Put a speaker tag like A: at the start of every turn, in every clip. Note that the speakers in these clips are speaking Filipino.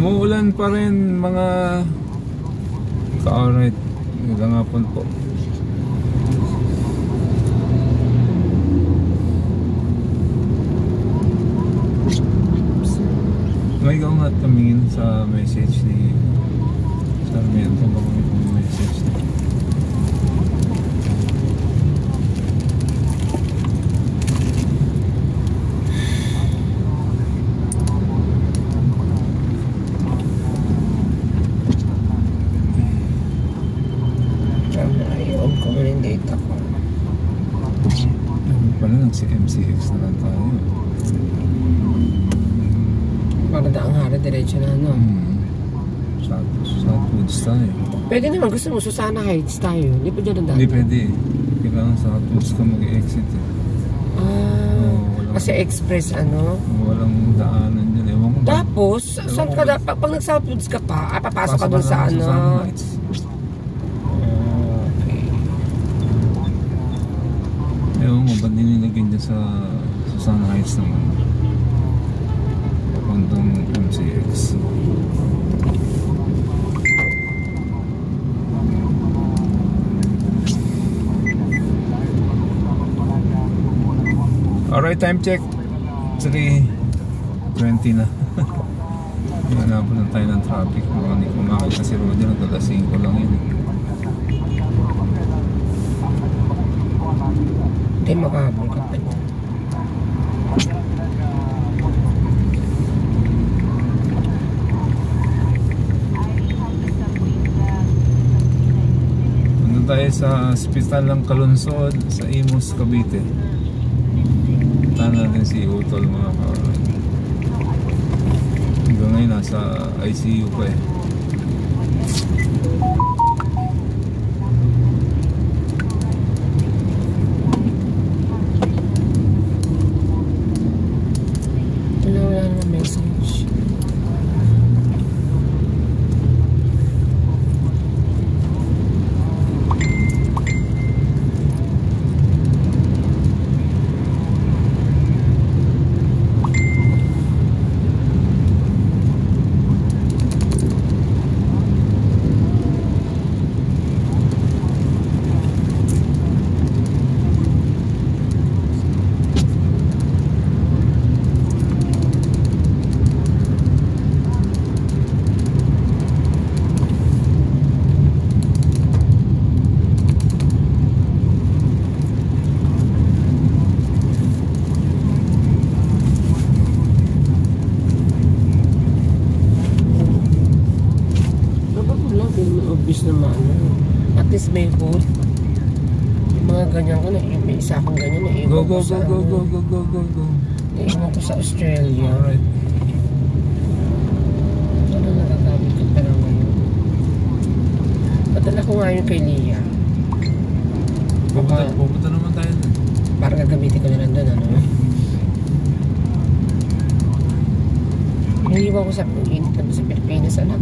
A: Umuulan pa rin mga ka-alright. Magandang hapon po. May ikaw nga tumingin sa message ni Sarmiento. Baka may message na. MCX na lang tayo.
B: Maganda ang hara, diretso na ano.
A: Southwoods tayo.
B: Pwede naman, gusto mo Susana Heights tayo. Hindi pa dyan ang daan.
A: Hindi pwede. Kailangan Southwoods ka mag-exit eh.
B: Kasi express ano.
A: Walang daanan dyan. Ewan ko.
B: Tapos, saan ka dapat? Pag nag-Southwoods ka pa, papasok ka dun sa ano.
A: Susana Heights. Ewan mo, ba't nilagyan dyan sa Susana Heights naman? Papuntang MCX. Alright, time check 3:20 na. Hanapan na tayo ng traffic. Baka hindi ko makita si Roger. Nagkakasing ko lang yun.
B: Hindi makahabol ka pa.
A: Punta tayo sa Hospital ng Kalunsod sa Imus, Cavite. Punta natin si Utol mga kawan. Hanggang ngayon nasa ICU pa eh.
B: At least may food. Yung mga ganyan ko na, may isa akong ganyan na iwan ko sa iwan ko sa Australia.
A: Alright.
B: Ano nagagamit ko pa lang ngayon? Padala ko nga yun kay Lia.
A: Pupunta naman tayo dun.
B: Parang gagamitin ko na lang dun, ano? Naiiwan ko sa init naman sa Pilipinas, anak.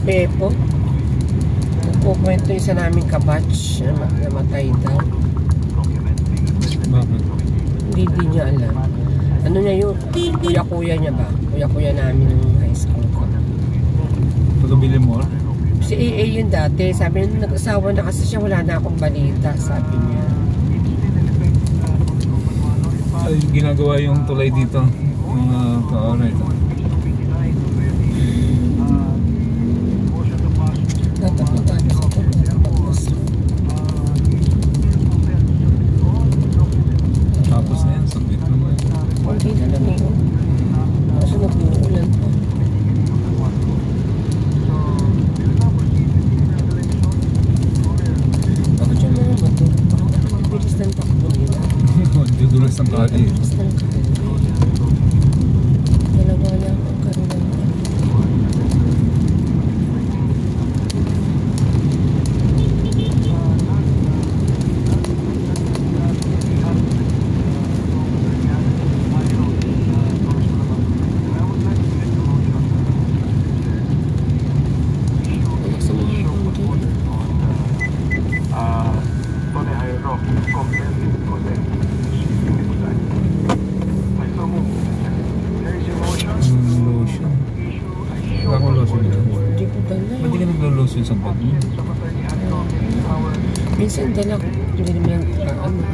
B: Pepo. Nagkukwento isa naming kabatch na namatay daw.
A: Bakit?
B: Hindi niya alam. Ano niya yun? Kuya-kuya niya ba? Kuya-kuya namin ng high school ko.
A: Pagkabili mo?
B: Si AA yun dati. Sabi niya, nag-asawa na kasi siya. Wala na akong balita. Sabi niya.
A: Ay, ginagawa yung tulay dito. Mga kaora ito.
B: Dapat na tayo sa ito.
A: Tapos na yan, sabit naman.
B: Hindi na lang eh. Kasi nag-uulan pa. Bakit yung mga motor? Bakit mabilis ng takbo nila?
A: Dudulas ng kali.
B: Mabilis ng kali. Dalawa lang ang kanilang.
A: Lotion. Wala akong lotion dyan.
B: Hindi ko dala.
A: Ba't di ka naglo-lotion sa bag mo?
B: Minsan dala ko. Hindi naman ano.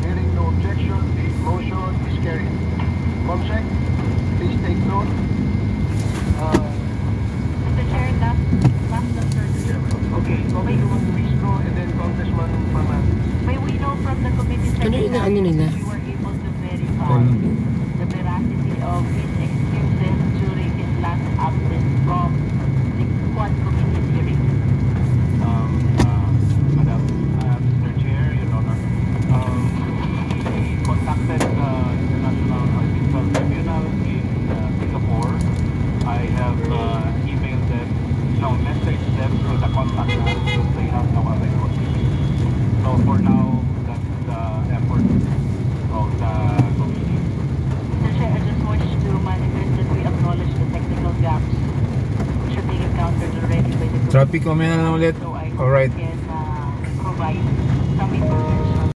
C: Hearing no objection, the motion is carried. Comsec, please take note.
D: Mr. Chair, last the surgery.
C: Okay, Congresswoman Luisco and then Congressman Paman.
D: May we know from the committee
B: Ano inaano nila?
D: we were able to verify
A: Walang.
D: the veracity of his excuses during his last absence from the Quad Committee hearing.
C: Madam, Mr. Chair, Your Honor, we contacted the International Arbitral Tribunal in Singapore. I have emailed them, messaged them through the contact us because they have no available. So for now, that's the effort of the committee.
D: Mr. Chair, I just wish to manifest that we acknowledge the technical gaps which are being encountered already by the committee.
A: Traffic mamaya na ulit.
D: So I hope
A: Alright.
D: we can provide some information.